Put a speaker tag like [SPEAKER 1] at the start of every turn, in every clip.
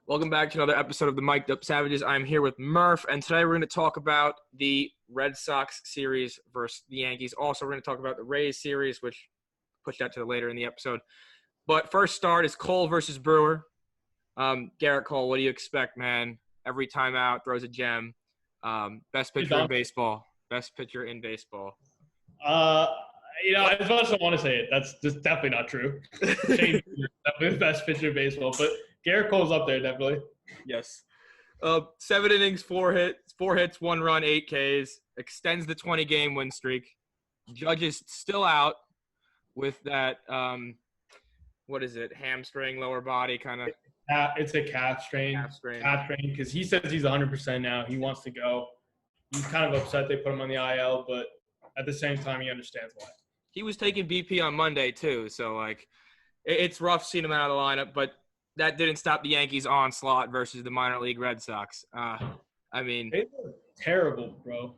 [SPEAKER 1] Welcome back to another episode of the Mic'd Up Savages. I'm here with Murph, and today we're going to talk about the Red Sox series versus the Yankees. Also, we're going to talk about the Rays series, which pushed that to later in the episode. But first start is Cole versus Brewer. Garrett Cole, what do you expect, man? Every time out, throws a gem. Best pitcher in baseball. Best pitcher in baseball.
[SPEAKER 2] As much as I want to say it, that's just definitely not true. Shane is definitely the best pitcher in baseball, but Garrett Cole's up there, definitely.
[SPEAKER 1] Yes. 7 innings, 4 hits, 1 run, 8 Ks. Extends the 20-game win streak. Judge is still out with that, hamstring, lower body kind of.
[SPEAKER 2] It's a calf strain. Because he says he's 100% now. He wants to go. He's kind of upset they put him on the IL, but at the same time, he understands why.
[SPEAKER 1] He was taking BP on Monday, too, so, it's rough seeing him out of the lineup, but that didn't stop the Yankees' onslaught versus the minor league Red Sox.
[SPEAKER 2] They look terrible, bro.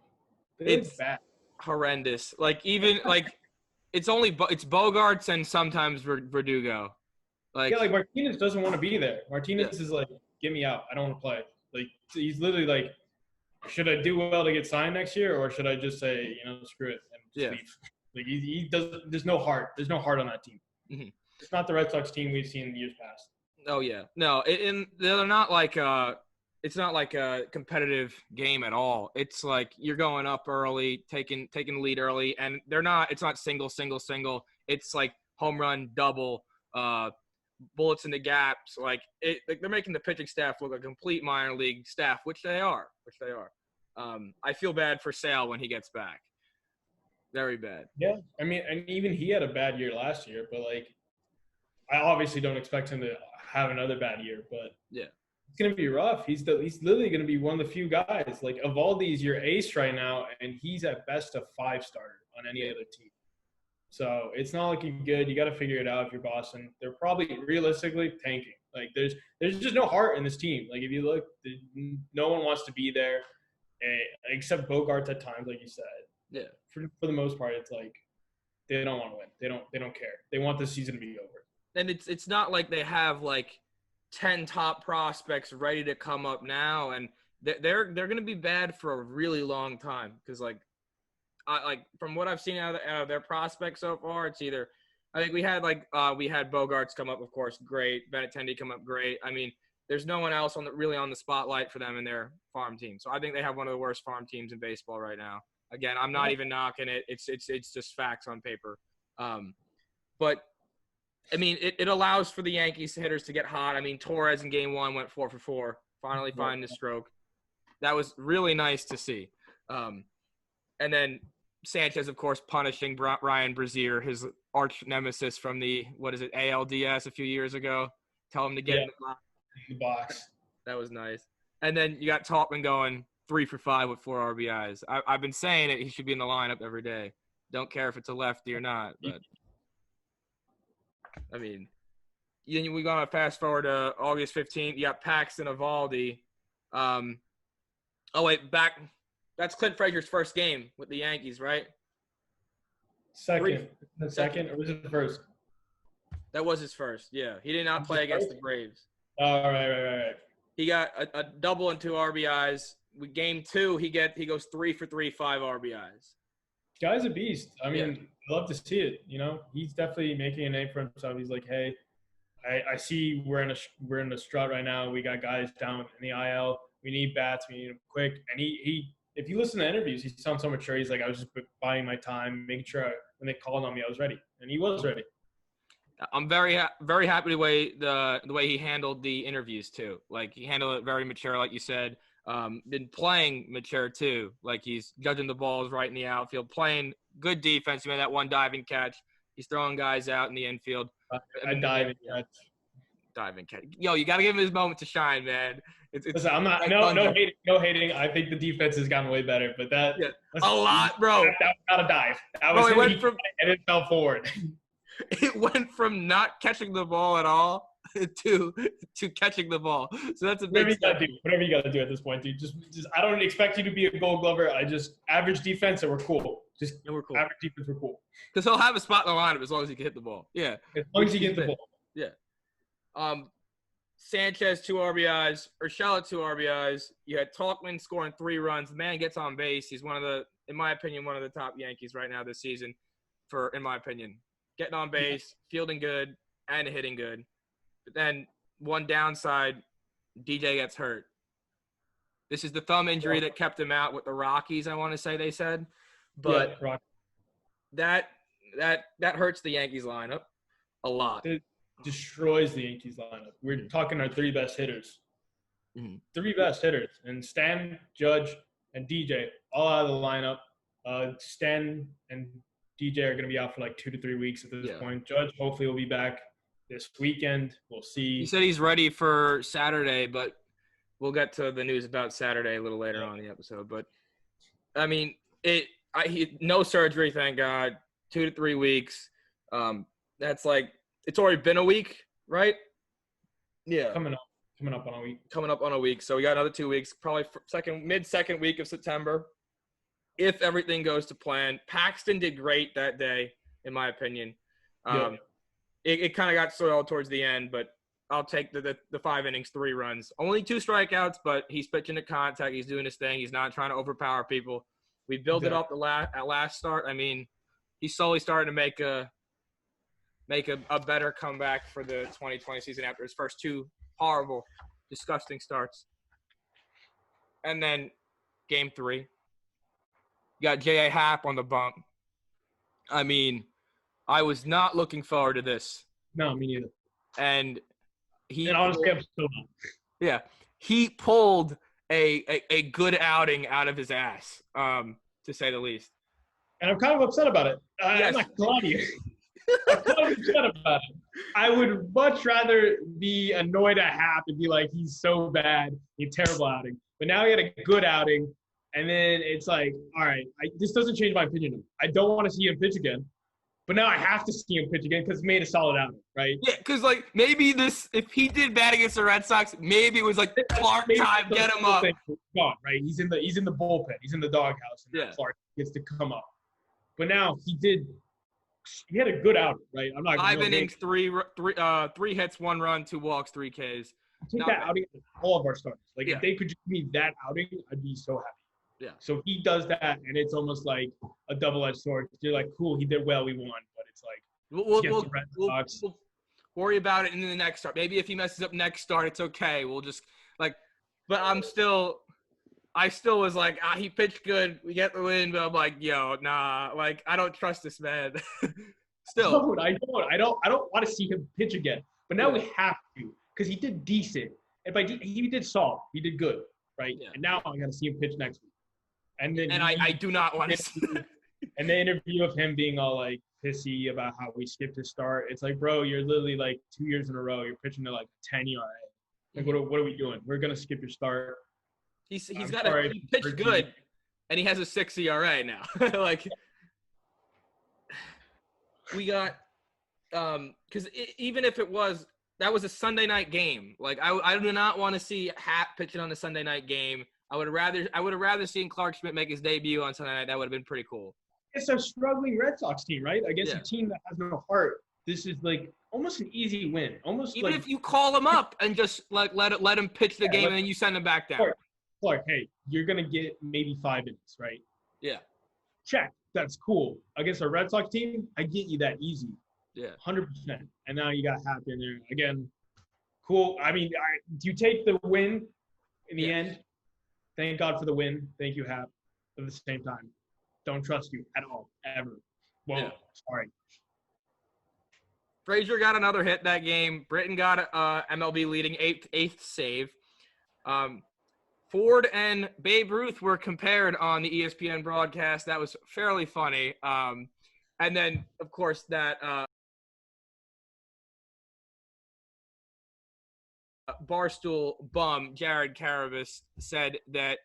[SPEAKER 1] It's
[SPEAKER 2] bad.
[SPEAKER 1] Horrendous. It's Bogarts and sometimes Verdugo.
[SPEAKER 2] Martinez doesn't want to be there. Martinez is like, get me out. I don't want to play. He's literally like, should I do well to get signed next year, or should I just say, screw it and just leave? He does. There's no heart. There's no heart on that team. Mm-hmm. It's not the Red Sox team we've seen in years past.
[SPEAKER 1] Oh yeah, no, they're not it's not like a competitive game at all. It's like you're going up early, taking the lead early, and it's not single. It's like home run, double, bullets in the gaps. They're making the pitching staff look like a complete minor league staff, which they are. I feel bad for Sale when he gets back. Very bad.
[SPEAKER 2] Yeah, and even he had a bad year last year, but I obviously don't expect him to have another bad year, but
[SPEAKER 1] yeah,
[SPEAKER 2] it's going to be rough. He's literally going to be one of the few guys. Of all these, you're ace right now, and he's at best a 5 starter on any other team. So it's not looking good. You got to figure it out if you're Boston. They're probably realistically tanking. There's just no heart in this team. If you look, no one wants to be there, except Bogarts at times, like you said.
[SPEAKER 1] Yeah.
[SPEAKER 2] For the most part, it's they don't want to win. They don't care. They want the season to be over.
[SPEAKER 1] And it's not like they have 10 top prospects ready to come up now, and they're going to be bad for a really long time because from what I've seen out of their prospects so far, it's either I think we had Bogarts come up, of course, great. Benintendi come up, great. There's no one else really on the spotlight for them in their farm team. So I think they have one of the worst farm teams in baseball right now. Again, I'm not even knocking it. It's just facts on paper. But it allows for the Yankees hitters to get hot. Torres in Game 1 went 4 for 4, finally finding the stroke. That was really nice to see. And then Sanchez, of course, punishing Ryan Brazier, his arch nemesis from the ALDS a few years ago. Tell him to get in
[SPEAKER 2] the box.
[SPEAKER 1] That was nice. And then you got Taubman going 3 for 5 with 4 RBIs. I've been saying it. He should be in the lineup every day. Don't care if it's a lefty or not, but. We're going to fast forward to August 15th. You got Paxton Eovaldi. That's Clint Frazier's first game with the Yankees, right?
[SPEAKER 2] Second. The second, or was it the first?
[SPEAKER 1] That was his first, yeah. He did not play against the Braves.
[SPEAKER 2] Oh, right.
[SPEAKER 1] He got a double and 2 RBIs. With Game 2, he goes 3 for 3, 5 RBIs.
[SPEAKER 2] Guy's a beast. I love to see it. He's definitely making a name for himself. He's like, hey, I see we're in a strut right now. We got guys down in the IL. We need bats. We need them quick. And he if you listen to interviews, he sounds so mature. He's like, I was just buying my time, making sure when they called on me, I was ready, and he was ready.
[SPEAKER 1] I'm very happy the way he handled the interviews too. He handled it very mature, like you said. Been playing mature too. He's judging the balls right in the outfield, playing good defense. He made that one diving catch. He's throwing guys out in the infield.
[SPEAKER 2] Diving
[SPEAKER 1] catch. Yo, you got to give him his moment to shine, man.
[SPEAKER 2] Listen, I'm not no hating. I think the defense has gotten way better, but
[SPEAKER 1] a lot, bro.
[SPEAKER 2] That was not a dive. That was and it fell forward.
[SPEAKER 1] It went from not catching the ball at all to catching the ball. So that's a big
[SPEAKER 2] whatever you got to do at this point, dude. Just I don't expect you to be a Gold Glover. I just average defense and we're cool. We're cool. Average defense, we're cool.
[SPEAKER 1] Because he'll have a spot in the lineup as long as he can hit the ball. Yeah.
[SPEAKER 2] As long as he gets the ball.
[SPEAKER 1] Yeah. Sanchez 2 RBIs, Urshela 2 RBIs. You had Talkman scoring 3 runs. The man gets on base. He's in my opinion, one of the top Yankees right now this season. In my opinion, getting on base, fielding good, and hitting good. But then one downside, DJ gets hurt. This is the thumb injury that kept him out with the Rockies, I want to say they said. But that hurts the Yankees lineup a lot.
[SPEAKER 2] It destroys the Yankees lineup. We're talking our 3 best hitters.
[SPEAKER 1] Mm-hmm.
[SPEAKER 2] 3 best hitters. And Stan, Judge, and DJ all out of the lineup. Stan and DJ are going to be out for like 2 to 3 weeks at this point. Judge hopefully will be back this weekend. We'll see.
[SPEAKER 1] He said he's ready for Saturday, but we'll get to the news about Saturday a little later on in the episode. But, I mean, no surgery, thank God. 2 to 3 weeks. That's like – it's already been a week, right? Yeah.
[SPEAKER 2] Coming up on a week.
[SPEAKER 1] Coming up on a week. So we got another 2 weeks, probably mid-second week of September, if everything goes to plan. Paxton did great that day, in my opinion. It kind of got soiled towards the end, but I'll take the 5 innings, 3 runs. Only 2 strikeouts, but he's pitching to contact. He's doing his thing. He's not trying to overpower people. We built it up at last start. I mean, he's slowly starting to make a better comeback for the 2020 season after his first 2 horrible, disgusting starts. And then game 3, you got J.A. Happ on the bump. I mean, I was not looking forward to this.
[SPEAKER 2] No, me neither.
[SPEAKER 1] And
[SPEAKER 2] honestly, I'm still not.
[SPEAKER 1] Yeah. He pulled a good outing out of his ass, to say the least.
[SPEAKER 2] And I'm kind of upset about it. I'm not going to lie to you. I'm kind of upset about it. I would much rather be annoyed at Hap and be like, he's so bad, he's a terrible outing. But now he had a good outing, and then it's like, all right, this doesn't change my opinion of him. I don't want to see him pitch again. But now I have to see him pitch again because he made a solid outing, right?
[SPEAKER 1] Yeah, because, like, maybe if he did bad against the Red Sox, maybe it was like, Clark time, get him up.
[SPEAKER 2] Gone, right? He's in the bullpen. He's in the doghouse. And Clark gets to come up. But now he had a good outing, right? I'm not
[SPEAKER 1] 5 innings, 3 hits, 1 run, 2 walks, 3 Ks.
[SPEAKER 2] Take that outing of all of our starters. Like, if they could just give me that outing, I'd be so happy.
[SPEAKER 1] Yeah.
[SPEAKER 2] So he does that, and it's almost like a double-edged sword. You're like, cool, he did well, we won. But it's like,
[SPEAKER 1] we'll worry about it in the next start. Maybe if he messes up next start, it's okay. We'll just like. But I still was like, he pitched good. We get the win, but I'm like, yo, nah. Like, I don't trust this man. Still,
[SPEAKER 2] no, I don't want to see him pitch again. But now we have to because he did decent. And he did solid. He did good, right? Yeah. And now I got to see him pitch next week. And then
[SPEAKER 1] I do not want to see that.
[SPEAKER 2] And the interview of him being all like pissy about how we skipped his start. It's like, bro, you're literally like 2 years in a row. You're pitching to like 10 ERA. Like, what are we doing? We're gonna skip your start.
[SPEAKER 1] He pitched good, and he has a 6 ERA now. Like, we got because even if that was a Sunday night game. Like, I do not want to see Hap pitching on a Sunday night game. I would have rather seen Clark Schmidt make his debut on Sunday night. That would have been pretty cool.
[SPEAKER 2] It's a struggling Red Sox team, right? Against a team that has no heart. This is like almost an easy win. Almost
[SPEAKER 1] even if you call him up and just like let him pitch the game and then you send him back down.
[SPEAKER 2] Clark, hey, you're gonna get maybe 5 innings, right?
[SPEAKER 1] Yeah.
[SPEAKER 2] Check. That's cool. Against a Red Sox team, I get you that easy.
[SPEAKER 1] Yeah.
[SPEAKER 2] 100%. And now you got Hap in there again. Cool. I mean, do you take the win in the end? Thank God for the win. Thank you, Hap. But at the same time, don't trust you at all, ever. Well, sorry.
[SPEAKER 1] Frazier got another hit that game. Britton got MLB leading eighth save. Ford and Babe Ruth were compared on the ESPN broadcast. That was fairly funny. And then, of course, that Barstool bum, Jared Carabas, said that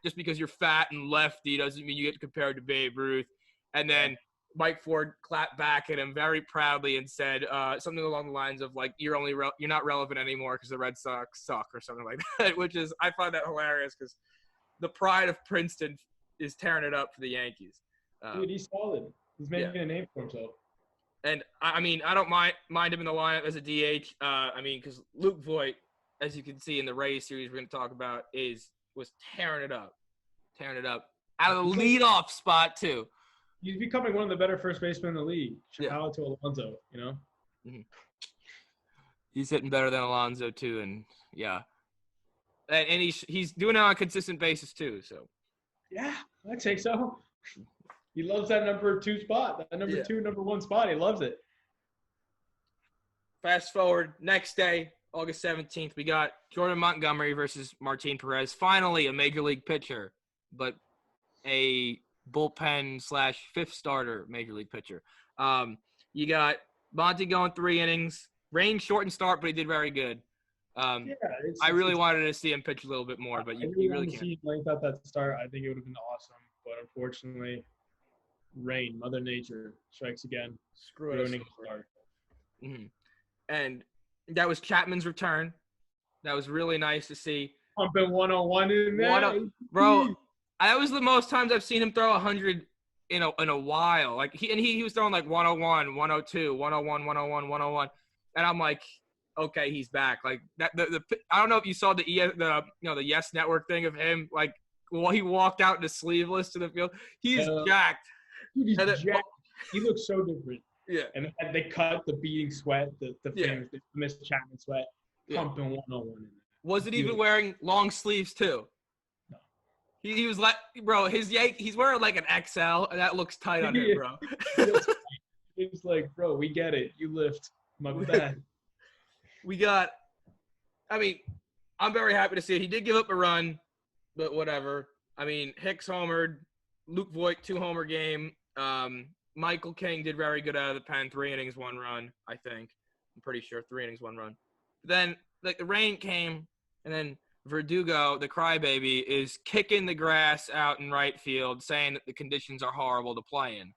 [SPEAKER 1] just because you're fat and lefty doesn't mean you get compared to Babe Ruth. And then Mike Ford clapped back at him very proudly and said something along the lines of, like, you're not relevant anymore because the Red Sox suck or something like that, which is – I find that hilarious because the pride of Princeton is tearing it up for the Yankees.
[SPEAKER 2] Dude, he's solid. He's making a name for himself.
[SPEAKER 1] And I mean, I don't mind him in the lineup as a DH. I mean, because Luke Voigt, as you can see in the Rays series we're going to talk about, was tearing it up out of the leadoff spot too.
[SPEAKER 2] He's becoming one of the better first basemen in the league. Shout
[SPEAKER 1] Yeah.
[SPEAKER 2] out to Alonso, you know.
[SPEAKER 1] Mm-hmm. He's hitting better than Alonso too, and yeah, and he's doing it on a consistent basis too. So
[SPEAKER 2] yeah, I'd say so. He loves that number 2 spot, that number 2, number 1 spot. He loves it.
[SPEAKER 1] Fast forward, next day, August 17th, we got Jordan Montgomery versus Martin Perez. Finally, a major league pitcher, but a bullpen / fifth starter major league pitcher. You got Monty going 3 innings. Rain shortened start, but he did very good. I really wanted to see him pitch a little bit more, but you really can't.
[SPEAKER 2] See him length out that start. I think it would have been awesome, but unfortunately, rain, Mother Nature strikes again. Ruining start.
[SPEAKER 1] Mm-hmm. And that was Chapman's return. That was really nice to see.
[SPEAKER 2] Pumping 101 in there.
[SPEAKER 1] Bro, that was the most times I've seen him throw 100 in a while. Like he was throwing like 101, 102, 101, 101, 101. And I'm like, okay, he's back. Like that I don't know if you saw the Yes Network thing of him like while he walked out in the sleeveless to the field. He's jacked.
[SPEAKER 2] Dude, he's jacked. He looks so different.
[SPEAKER 1] Yeah.
[SPEAKER 2] And they cut the beating sweat, the famous Chapman sweat, pumping 101 in there.
[SPEAKER 1] Was it even wearing long sleeves too?
[SPEAKER 2] No.
[SPEAKER 1] He was like, bro, he's wearing like an XL, and that looks tight on him, bro.
[SPEAKER 2] He was like, bro, we get it. You lift. My bad.
[SPEAKER 1] I'm very happy to see it. He did give up a run, but whatever. I mean, Hicks homered, Luke Voigt 2-homer game. Michael King did very good out of the pen, 3 innings, 1 run, I think. I'm pretty sure 3 innings, 1 run. Then like the rain came, and then Verdugo, the crybaby, is kicking the grass out in right field, saying that the conditions are horrible to play in.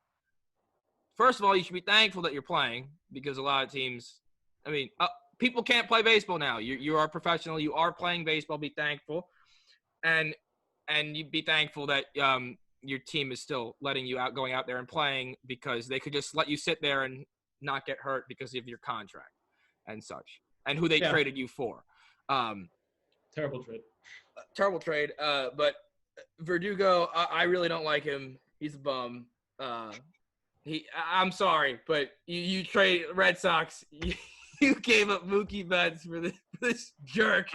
[SPEAKER 1] First of all, you should be thankful that you're playing because a lot of teams, people can't play baseball now. You are a professional. You are playing baseball. Be thankful, and you be thankful that your team is still letting you going out there and playing because they could just let you sit there and not get hurt because of your contract and such, and who they traded you for.
[SPEAKER 2] Terrible trade.
[SPEAKER 1] Terrible trade. But Verdugo, I really don't like him. He's a bum. I'm sorry, but you trade Red Sox. You gave up Mookie Betts for this jerk.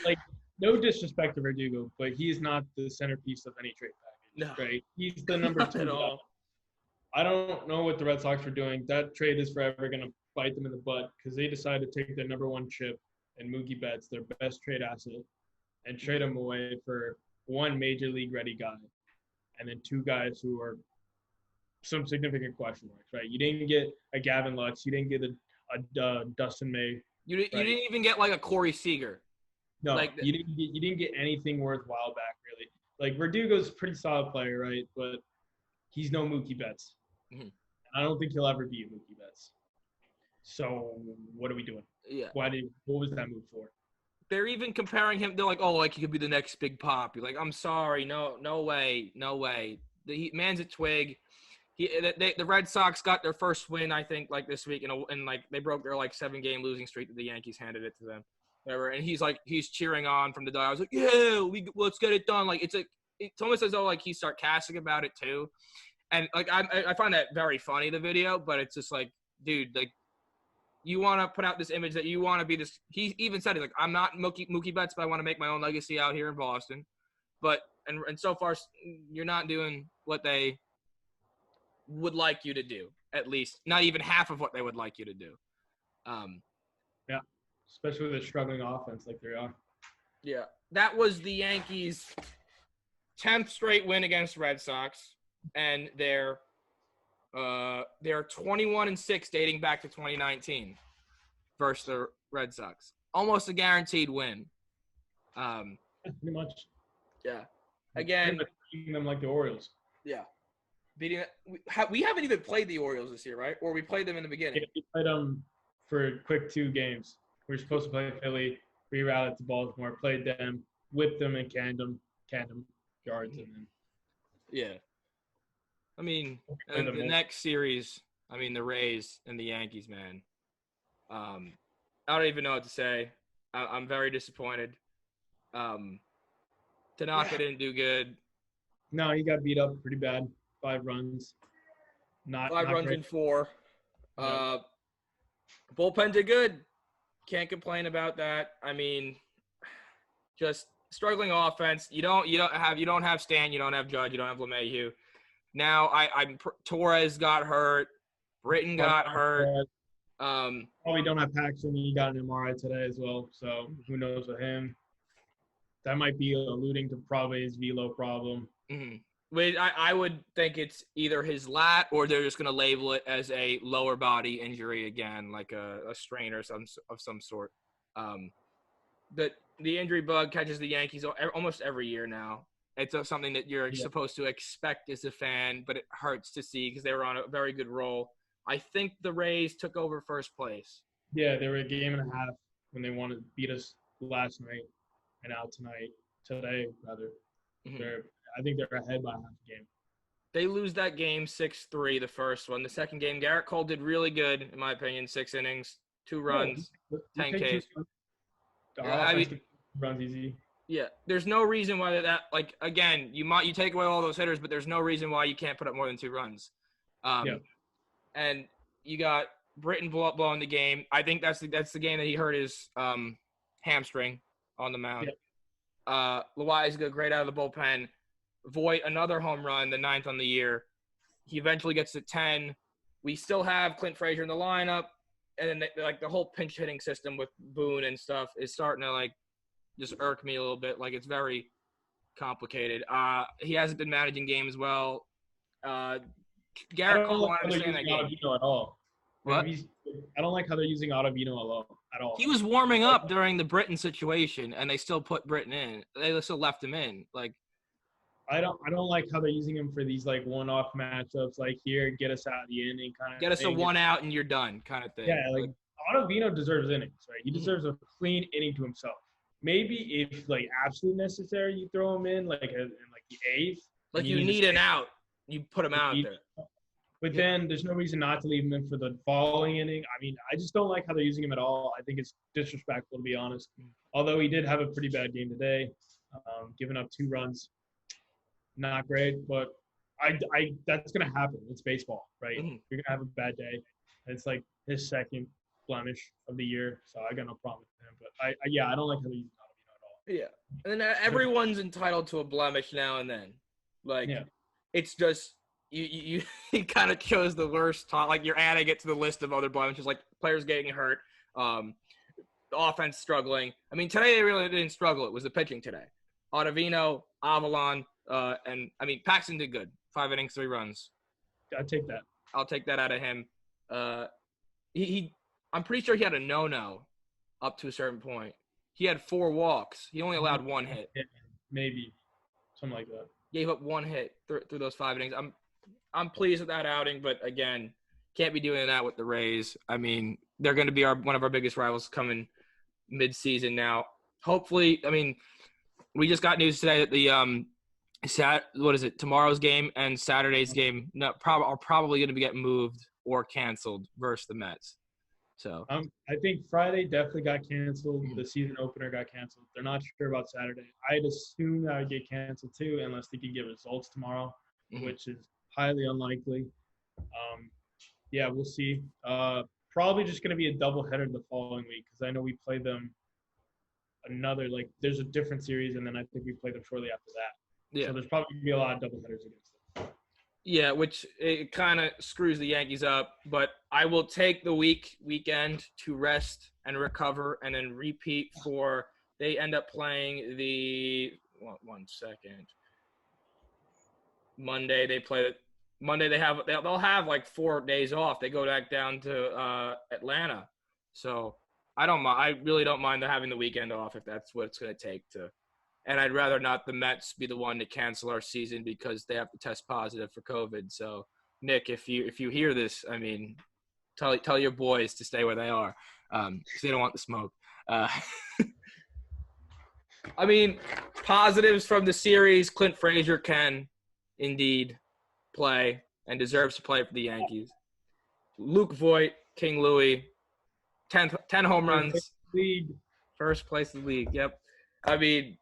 [SPEAKER 2] Like, no disrespect to Verdugo, but he is not the centerpiece of any trade package.
[SPEAKER 1] No.
[SPEAKER 2] Right? He's the number 2
[SPEAKER 1] at all.
[SPEAKER 2] I don't know what the Red Sox were doing. That trade is forever going to bite them in the butt because they decided to take their number 1 chip and Mookie Betts, their best trade asset, and trade him away for 1 major league ready guy and then 2 guys who are some significant question marks, right? You didn't get a Gavin Lux. You didn't get a Dustin May.
[SPEAKER 1] You didn't even get like a Corey Seager.
[SPEAKER 2] No, you didn't get anything worthwhile back, really. Like, Verdugo's a pretty solid player, right? But he's no Mookie Betts. Mm-hmm. I don't think he'll ever be a Mookie Betts. So what are we doing?
[SPEAKER 1] Yeah.
[SPEAKER 2] What was that move for?
[SPEAKER 1] They're even comparing him. They're like, oh, like he could be the next big pop. You're like, I'm sorry, no way. The man's a twig. The Red Sox got their first win, I think, like this week, and like they broke their like 7-game losing streak that the Yankees handed it to them. Whatever, and he's cheering on from the dugout. I was like, yeah, let's get it done. Like it's almost as though like he's sarcastic about it too, and like I find that very funny, the video, but it's just like, dude, like you want to put out this image that you want to be this. He even said it, like, I'm not Mookie Betts, but I want to make my own legacy out here in Boston. But and so far you're not doing what they would like you to do, at least not even half of what they would like you to do.
[SPEAKER 2] Yeah, especially with a struggling offense like they are.
[SPEAKER 1] Yeah, that was the Yankees' 10th straight win against Red Sox, and they're 21-6 dating back to 2019 versus the Red Sox. Almost a guaranteed win.
[SPEAKER 2] Pretty much.
[SPEAKER 1] Yeah. Again,
[SPEAKER 2] beating them like the Orioles.
[SPEAKER 1] Yeah. Beating we haven't even played the Orioles this year, right? Or we played them in the beginning.
[SPEAKER 2] Yeah, we played them for a quick 2 games. We were supposed to play Philly, rerouted to Baltimore, played them, whipped them in Camden yards, and then.
[SPEAKER 1] Yeah. I mean, and the next series, I mean, the Rays and the Yankees, man. I don't even know what to say. I'm very disappointed. Tanaka didn't do good.
[SPEAKER 2] No, he got beat up pretty bad. 5 runs.
[SPEAKER 1] Five
[SPEAKER 2] Not
[SPEAKER 1] runs
[SPEAKER 2] great.
[SPEAKER 1] in four.
[SPEAKER 2] Yeah.
[SPEAKER 1] Bullpen did good. Can't complain about that. I mean, just struggling offense. You don't have Stan. You don't have Judge. You don't have LeMahieu. Now Torres got hurt. Britton got hurt.
[SPEAKER 2] Probably don't have Paxton. He got an MRI today as well. So who knows with him? That might be alluding to probably his velo problem.
[SPEAKER 1] Mm-hmm. Wait, I would think it's either his lat or they're just going to label it as a lower body injury again, like a strain or some sort. The injury bug catches the Yankees almost every year now. It's something that you're supposed to expect as a fan, but it hurts to see because they were on a very good roll. I think the Rays took over first place.
[SPEAKER 2] Yeah, they were a game and a half when they wanted to beat us last night and out today rather. Mm-hmm. I think they're ahead by half a game.
[SPEAKER 1] They lose that game 6-3, the first one. The second game, Garrett Cole did really good, in my opinion. 6 innings, 2 runs, 10 Ks.
[SPEAKER 2] Runs easy.
[SPEAKER 1] Yeah, there's no reason why that again, you take away all those hitters, but there's no reason why you can't put up more than 2 runs. And you got Britton blowing the game. I think that's the game that he hurt his hamstring on the mound. Loaiza great out of the bullpen. Voit, another home run, the 9th on the year. He eventually gets to 10. We still have Clint Frazier in the lineup, and then the whole pinch hitting system with Boone and stuff is starting to just irk me a little bit. It's very complicated. He hasn't been managing games well. Garrett Cole, I understand that game.
[SPEAKER 2] At all.
[SPEAKER 1] What?
[SPEAKER 2] I don't like how they're using Ottavino at all.
[SPEAKER 1] He was warming up during the Britton situation, and they still put Britton in. They still left him in.
[SPEAKER 2] I don't like how they're using him for these one-off matchups. Here, get us out of the inning, kind of.
[SPEAKER 1] Get us a 1 out and you're done, kind of thing.
[SPEAKER 2] Yeah, Ottavino deserves innings, right? He deserves a clean inning to himself. Maybe if absolutely necessary, you throw him in in the 8th.
[SPEAKER 1] You need an out, you put him out there.
[SPEAKER 2] But then there's no reason not to leave him in for the following inning. I mean, I just don't like how they're using him at all. I think it's disrespectful, to be honest. Although he did have a pretty bad game today, giving up 2 runs. Not great, but that's going to happen. It's baseball, right? Mm-hmm. You're going to have a bad day. It's his second blemish of the year, so I got no problem with him. But I don't like how they're using Ottavino at all.
[SPEAKER 1] Yeah, and then everyone's entitled to a blemish now and then. It's just you kind of chose the worst time. You're adding it to the list of other blemishes, players getting hurt, the offense struggling. I mean, today they really didn't struggle. It was the pitching today. Ottavino, Avalon, and I mean Paxton did good. 5 innings, 3 runs.
[SPEAKER 2] I'll take that.
[SPEAKER 1] I'll take that out of him. I'm pretty sure he had a no up to a certain point. He had 4 walks. He only allowed 1 hit.
[SPEAKER 2] Maybe something like that.
[SPEAKER 1] Gave up 1 hit through those 5 innings. I'm pleased with that outing, but again, can't be doing that with the Rays. I mean, they're going to be one of our biggest rivals coming mid-season now. Hopefully, I mean, we just got news today that the tomorrow's game and Saturday's game are probably going to get moved or canceled versus the Mets. So
[SPEAKER 2] I think Friday definitely got canceled. The season opener got canceled. They're not sure about Saturday. I'd assume that would get canceled too, unless they can get results tomorrow, which is highly unlikely. We'll see. Probably just going to be a doubleheader the following week because I know we play them another there's a different series, and then I think we play them shortly after that. Yeah. So there's probably going to be a lot of doubleheaders against them.
[SPEAKER 1] Yeah, which it kind of screws the Yankees up. But I will take the weekend to rest and recover, and then repeat for they end up playing one second. Monday they play. Monday they'll have 4 days off. They go back down to Atlanta, so I don't mind. I really don't mind having the weekend off if that's what it's going to take to. And I'd rather not the Mets be the one to cancel our season because they have to test positive for COVID. So, Nick, if you hear this, I mean, tell your boys to stay where they are because they don't want the smoke. I mean, positives from the series: Clint Frazier can indeed play and deserves to play for the Yankees. Luke Voigt, King Louis, 10 home runs.
[SPEAKER 2] League.
[SPEAKER 1] First place in the league. Yep. I mean,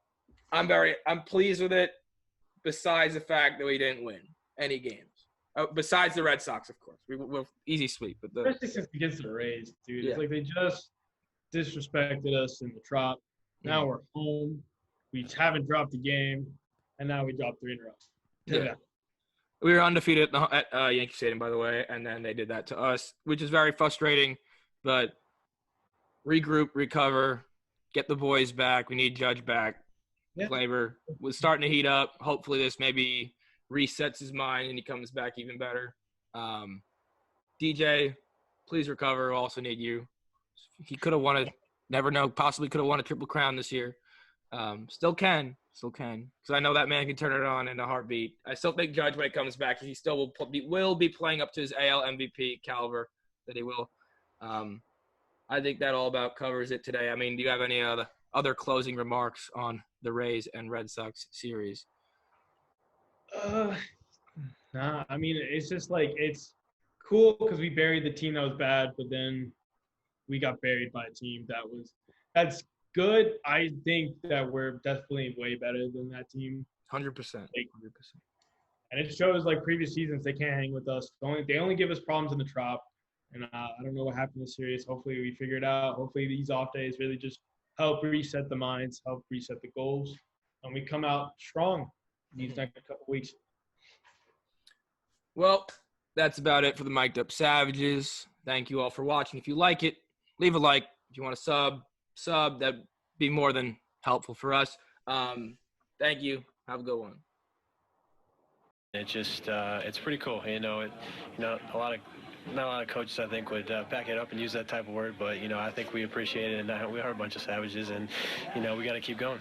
[SPEAKER 1] I'm pleased with it. Besides the fact that we didn't win any games, besides the Red Sox, of course, we'll easy sweep. But
[SPEAKER 2] especially since against the Rays, dude.
[SPEAKER 1] Yeah.
[SPEAKER 2] It's like they just disrespected us in the Trop. Now we're home. We haven't dropped a game, and now we dropped 3 in a row.
[SPEAKER 1] Yeah. We were undefeated at Yankee Stadium, by the way, and then they did that to us, which is very frustrating. But regroup, recover, get the boys back. We need Judge back. Yeah. Flavor was starting to heat up. Hopefully this maybe resets his mind and he comes back even better. DJ, please recover. We also need you. He could have won it. Never know. Possibly could have won a Triple Crown this year. Still can. Because I know that man can turn it on in a heartbeat. I still think Judge, when he comes back, he still will be playing up to his AL MVP caliber that he will. I think that all about covers it today. I mean, do you have any other closing remarks on the Rays and Red Sox series?
[SPEAKER 2] Nah, I mean, it's just like it's cool because we buried the team that was bad, but then we got buried by a team that's good. I think that we're definitely way better than that team.
[SPEAKER 1] 100%. 100%.
[SPEAKER 2] And it shows like previous seasons they can't hang with us. They only give us problems in the Trop. And I don't know what happened in the series. Hopefully we figure it out. Hopefully these off days really just help reset the minds, help reset the goals, and we come out strong these next couple weeks.
[SPEAKER 1] Well, that's about it for the Mic'd Up Savages. Thank you all for watching. If you like it, leave a like. If you want to sub, that'd be more than helpful for us. Thank you. Have a good one.
[SPEAKER 3] It's just it's pretty cool. Not a lot of coaches, I think, would back it up and use that type of word, but, I think we appreciate it, and we are a bunch of savages, and, we got to keep going.